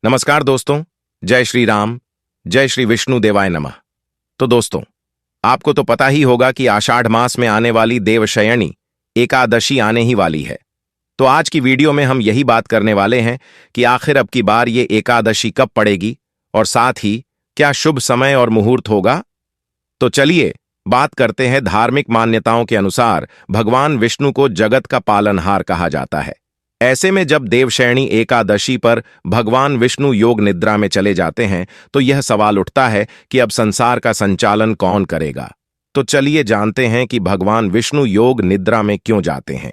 नमस्कार दोस्तों। जय श्री राम, जय श्री विष्णु देवाय नमः। तो दोस्तों, आपको तो पता ही होगा कि आषाढ़ मास में आने वाली देवशयनी एकादशी आने ही वाली है। तो आज की वीडियो में हम यही बात करने वाले हैं कि आखिर अब की बार ये एकादशी कब पड़ेगी और साथ ही क्या शुभ समय और मुहूर्त होगा। तो चलिए बात करते हैं। धार्मिक मान्यताओं के अनुसार भगवान विष्णु को जगत का पालनहार कहा जाता है। ऐसे में जब देवशयनी एकादशी पर भगवान विष्णु योग निद्रा में चले जाते हैं तो यह सवाल उठता है कि अब संसार का संचालन कौन करेगा। तो चलिए जानते हैं कि भगवान विष्णु योग निद्रा में क्यों जाते हैं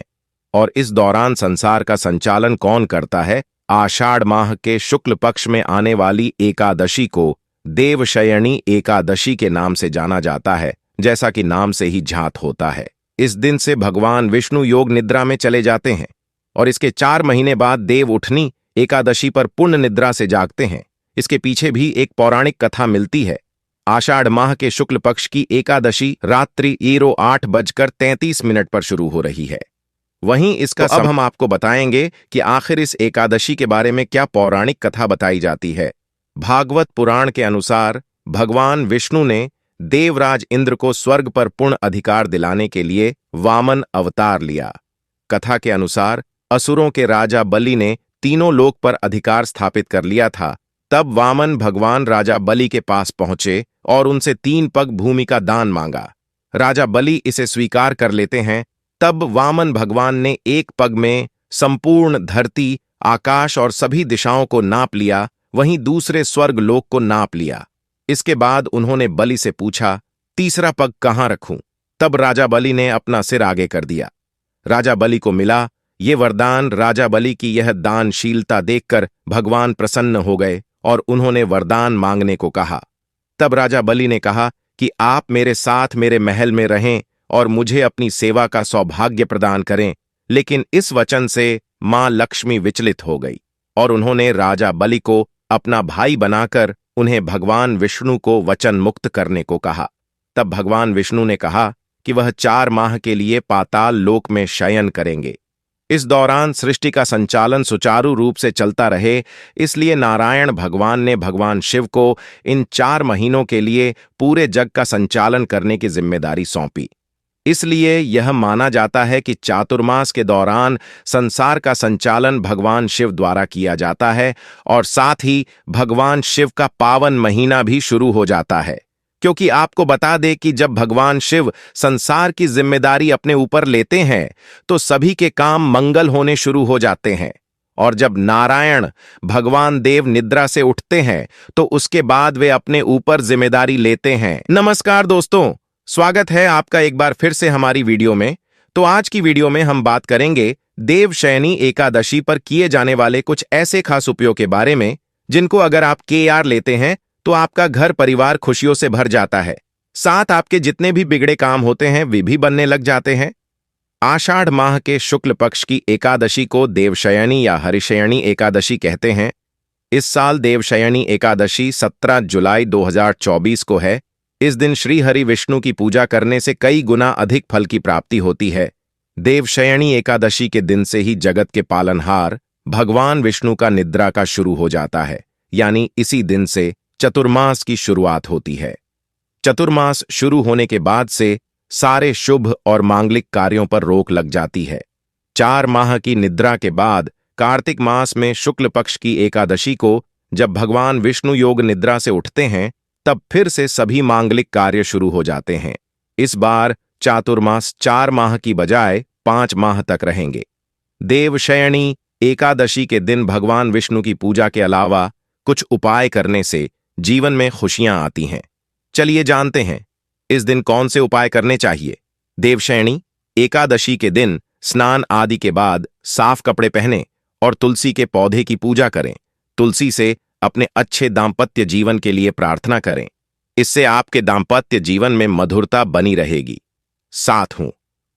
और इस दौरान संसार का संचालन कौन करता है। आषाढ़ माह के शुक्ल पक्ष में आने वाली एकादशी को देवशयनी एकादशी के नाम से जाना जाता है, जैसा कि नाम से ही झात होता है। इस दिन से भगवान विष्णु योग निद्रा में चले जाते हैं और इसके 4 महीने बाद देव उठनी एकादशी पर पुण्य निद्रा से जागते हैं। इसके पीछे भी एक पौराणिक कथा मिलती है। आषाढ़ माह के शुक्ल पक्ष की एकादशी रात्रि 8:33 पर शुरू हो रही है। वहीं इसका अब हम आपको बताएंगे कि आखिर इस एकादशी के बारे में क्या पौराणिक कथा बताई जाती है। भागवत पुराण के अनुसार भगवान विष्णु ने देवराज इंद्र को स्वर्ग पर पूर्ण अधिकार दिलाने के लिए वामन अवतार लिया। कथा के अनुसार असुरों के राजा बलि ने तीनों लोक पर अधिकार स्थापित कर लिया था। तब वामन भगवान राजा बलि के पास पहुंचे और उनसे 3 पग भूमि का दान मांगा। राजा बलि इसे स्वीकार कर लेते हैं। तब वामन भगवान ने 1 पग में संपूर्ण धरती, आकाश और सभी दिशाओं को नाप लिया, वहीं दूसरे स्वर्ग लोक को नाप लिया। इसके बाद उन्होंने बलि से पूछा, 3रा पग कहां रखूं। तब राजा बलि ने अपना सिर आगे कर दिया। राजा बलि को मिला ये वरदान। राजा बलि की यह दानशीलता देखकर भगवान प्रसन्न हो गए और उन्होंने वरदान मांगने को कहा। तब राजा बलि ने कहा कि आप मेरे साथ मेरे महल में रहें और मुझे अपनी सेवा का सौभाग्य प्रदान करें। लेकिन इस वचन से मां लक्ष्मी विचलित हो गई और उन्होंने राजा बलि को अपना भाई बनाकर उन्हें भगवान विष्णु को वचन मुक्त करने को कहा। तब भगवान विष्णु ने कहा कि वह 4 माह के लिए पाताल लोक में शयन करेंगे। इस दौरान सृष्टि का संचालन सुचारू रूप से चलता रहे, इसलिए नारायण भगवान ने भगवान शिव को इन 4 महीनों के लिए पूरे जग का संचालन करने की जिम्मेदारी सौंपी। इसलिए यह माना जाता है कि चातुर्मास के दौरान संसार का संचालन भगवान शिव द्वारा किया जाता है और साथ ही भगवान शिव का पावन महीना भी शुरू हो जाता है। क्योंकि आपको बता दें कि जब भगवान शिव संसार की जिम्मेदारी अपने ऊपर लेते हैं तो सभी के काम मंगल होने शुरू हो जाते हैं, और जब नारायण भगवान देव निद्रा से उठते हैं तो उसके बाद वे अपने ऊपर जिम्मेदारी लेते हैं। नमस्कार दोस्तों, स्वागत है आपका एक बार फिर से हमारी वीडियो में। तो आज की वीडियो में हम बात करेंगे देवशयनी एकादशी पर किए जाने वाले कुछ ऐसे खास उपायों के बारे में जिनको अगर आप केआर लेते हैं तो आपका घर परिवार खुशियों से भर जाता है। साथ आपके जितने भी बिगड़े काम होते हैं वे भी बनने लग जाते हैं। आषाढ़ माह के शुक्ल पक्ष की एकादशी को देवशयनी या हरिशयनी एकादशी कहते हैं। इस साल देवशयनी एकादशी 17 जुलाई 2024 को है। इस दिन श्री हरि विष्णु की पूजा करने से कई गुना अधिक फल की प्राप्ति होती है। देवशयनी एकादशी के दिन से ही जगत के पालनहार भगवान विष्णु का निद्रा का शुरू हो जाता है, यानी इसी दिन से चतुर्मास की शुरुआत होती है। चतुर्मास शुरू होने के बाद से सारे शुभ और मांगलिक कार्यों पर रोक लग जाती है। 4 माह की निद्रा के बाद कार्तिक मास में शुक्ल पक्ष की एकादशी को जब भगवान विष्णु योग निद्रा से उठते हैं तब फिर से सभी मांगलिक कार्य शुरू हो जाते हैं। इस बार चातुर्मास 4 माह की बजाय 5 माह तक रहेंगे। देवशयनी एकादशी के दिन भगवान विष्णु की पूजा के अलावा कुछ उपाय करने से जीवन में खुशियां आती हैं। चलिए जानते हैं इस दिन कौन से उपाय करने चाहिए। देवशयनी एकादशी के दिन स्नान आदि के बाद साफ कपड़े पहनें और तुलसी के पौधे की पूजा करें। तुलसी से अपने अच्छे दाम्पत्य जीवन के लिए प्रार्थना करें। इससे आपके दाम्पत्य जीवन में मधुरता बनी रहेगी। साथ हूं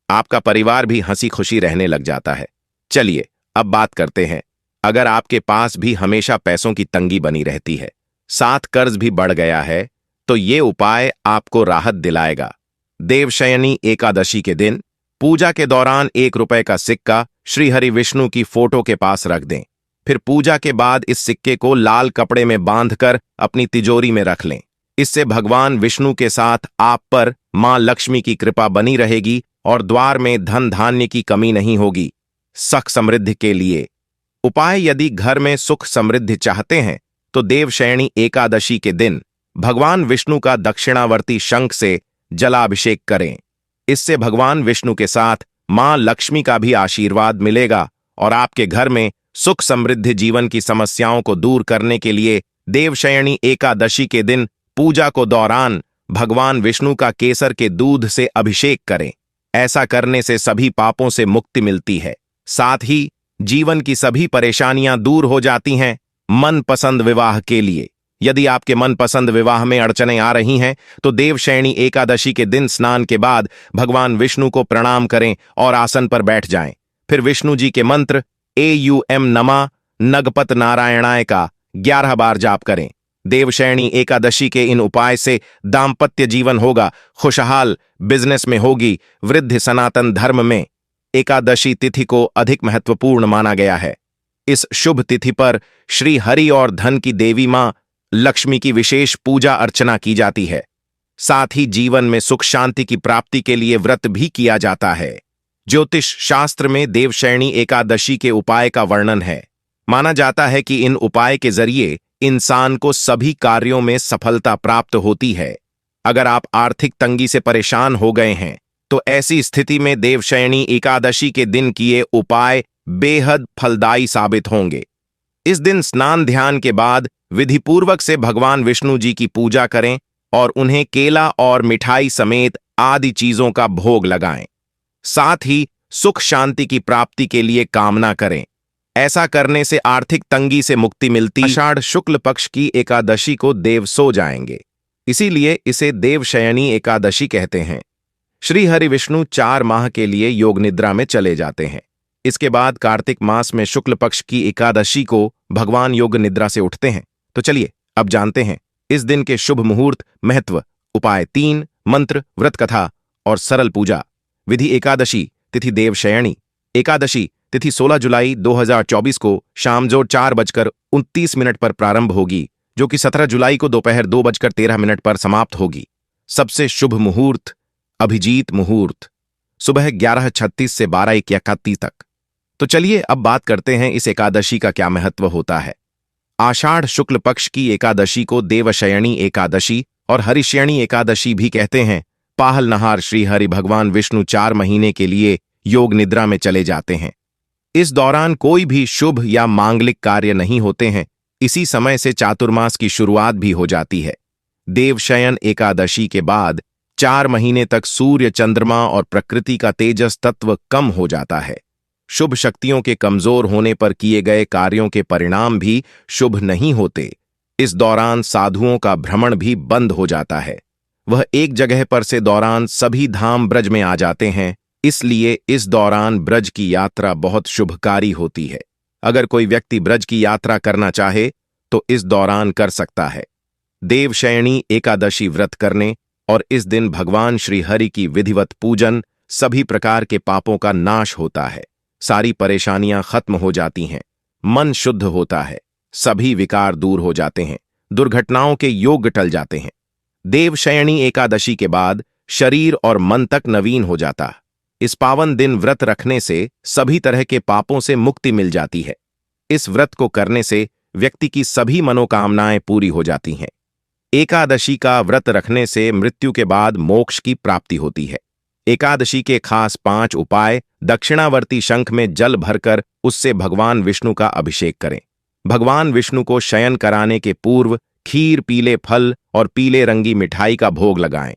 आपका परिवार भी हंसी खुशी रहने लग जाता है। चलिए अब बात करते हैं अगर आपके पास भी हमेशा पैसों की तंगी बनी रहती है, साथ कर्ज भी बढ़ गया है, तो ये उपाय आपको राहत दिलाएगा। देवशयनी एकादशी के दिन पूजा के दौरान 1 रुपए का सिक्का श्री हरि विष्णु की फोटो के पास रख दें। फिर पूजा के बाद इस सिक्के को लाल कपड़े में बांधकर अपनी तिजोरी में रख लें। इससे भगवान विष्णु के साथ आप पर मां लक्ष्मी की कृपा बनी रहेगी और द्वार में धन धान्य की कमी नहीं होगी। सुख समृद्धि के लिए उपाय: यदि घर में सुख समृद्धि चाहते हैं तो देवशयनी एकादशी के दिन भगवान विष्णु का दक्षिणावर्ती शंख से जलाभिषेक करें। इससे भगवान विष्णु के साथ मां लक्ष्मी का भी आशीर्वाद मिलेगा और आपके घर में सुख समृद्धि जीवन की समस्याओं को दूर करने के लिए देवशयनी एकादशी के दिन पूजा को दौरान भगवान विष्णु का केसर के दूध से अभिषेक करें। ऐसा करने से सभी पापों से मुक्ति मिलती है, साथ ही जीवन की सभी परेशानियां दूर हो जाती हैं। मनपसंद विवाह के लिए यदि आपके मनपसंद विवाह में अड़चनें आ रही हैं तो देवशयनी एकादशी के दिन स्नान के बाद भगवान विष्णु को प्रणाम करें और आसन पर बैठ जाएं। फिर विष्णु जी के मंत्र एयूएम नमा नगपत नारायणाय का 11 बार जाप करें। देवशयनी एकादशी के इन उपाय से दाम्पत्य जीवन होगा खुशहाल, बिजनेस में होगी वृद्धि। सनातन धर्म में एकादशी तिथि को अधिक महत्वपूर्ण माना गया है। इस शुभ तिथि पर श्री हरि और धन की देवी मां लक्ष्मी की विशेष पूजा अर्चना की जाती है। साथ ही जीवन में सुख शांति की प्राप्ति के लिए व्रत भी किया जाता है। ज्योतिष शास्त्र में देवशयनी एकादशी के उपाय का वर्णन है। माना जाता है कि इन उपाय के जरिए इंसान को सभी कार्यों में सफलता प्राप्त होती है। अगर आप आर्थिक तंगी से परेशान हो गए हैं तो ऐसी स्थिति में देवशयनी एकादशी के दिन किए उपाय बेहद फलदायी साबित होंगे। इस दिन स्नान ध्यान के बाद विधिपूर्वक से भगवान विष्णु जी की पूजा करें और उन्हें केला और मिठाई समेत आदि चीजों का भोग लगाएं। साथ ही सुख शांति की प्राप्ति के लिए कामना करें। ऐसा करने से आर्थिक तंगी से मुक्ति मिलती। आषाढ़ शुक्ल पक्ष की एकादशी को देव सो जाएंगे, इसीलिए इसे देवशयनी एकादशी कहते हैं। श्री हरि विष्णु 4 माह के लिए योग निद्रा में चले जाते हैं। इसके बाद कार्तिक मास में शुक्ल पक्ष की एकादशी को भगवान योग निद्रा से उठते हैं। तो चलिए अब जानते हैं इस दिन के शुभ मुहूर्त, महत्व, उपाय 3, मंत्र, व्रत कथा और सरल पूजा विधि। एकादशी तिथि देवशयनी एकादशी तिथि 16 जुलाई 2024 को शाम 4:29 पर प्रारंभ होगी, जो कि 17 जुलाई को दोपहर 2:13 पर समाप्त होगी। सबसे शुभ मुहूर्त अभिजीत मुहूर्त सुबह 11:36 से 12:31 तक। तो चलिए अब बात करते हैं इस एकादशी का क्या महत्व होता है। आषाढ़ शुक्ल पक्ष की एकादशी को देवशयनी एकादशी और हरिशयनी एकादशी भी कहते हैं। पाहल नहार श्री हरि भगवान विष्णु 4 महीने के लिए योग निद्रा में चले जाते हैं। इस दौरान कोई भी शुभ या मांगलिक कार्य नहीं होते हैं। इसी समय से चातुर्मास की शुरुआत भी हो जाती है। देवशयन एकादशी के बाद 4 महीने तक सूर्य, चंद्रमा और प्रकृति का तेजस तत्व कम हो जाता है। शुभ शक्तियों के कमजोर होने पर किए गए कार्यों के परिणाम भी शुभ नहीं होते। इस दौरान साधुओं का भ्रमण भी बंद हो जाता है। वह एक जगह पर से दौरान सभी धाम ब्रज में आ जाते हैं, इसलिए इस दौरान ब्रज की यात्रा बहुत शुभकारी होती है। अगर कोई व्यक्ति ब्रज की यात्रा करना चाहे तो इस दौरान कर सकता है। देवशयनी एकादशी व्रत करने और इस दिन भगवान श्री हरि की विधिवत पूजन सभी प्रकार के पापों का नाश होता है। सारी परेशानियां खत्म हो जाती हैं, मन शुद्ध होता है, सभी विकार दूर हो जाते हैं, दुर्घटनाओं के योग टल जाते हैं। देवशयनी एकादशी के बाद शरीर और मन तक नवीन हो जाता। इस पावन दिन व्रत रखने से सभी तरह के पापों से मुक्ति मिल जाती है। इस व्रत को करने से व्यक्ति की सभी मनोकामनाएं पूरी हो जाती हैं। एकादशी का व्रत रखने से मृत्यु के बाद मोक्ष की प्राप्ति होती है। एकादशी के खास 5 उपाय: दक्षिणावर्ती शंख में जल भरकर उससे भगवान विष्णु का अभिषेक करें। भगवान विष्णु को शयन कराने के पूर्व खीर, पीले फल और पीले रंगी मिठाई का भोग लगाएं।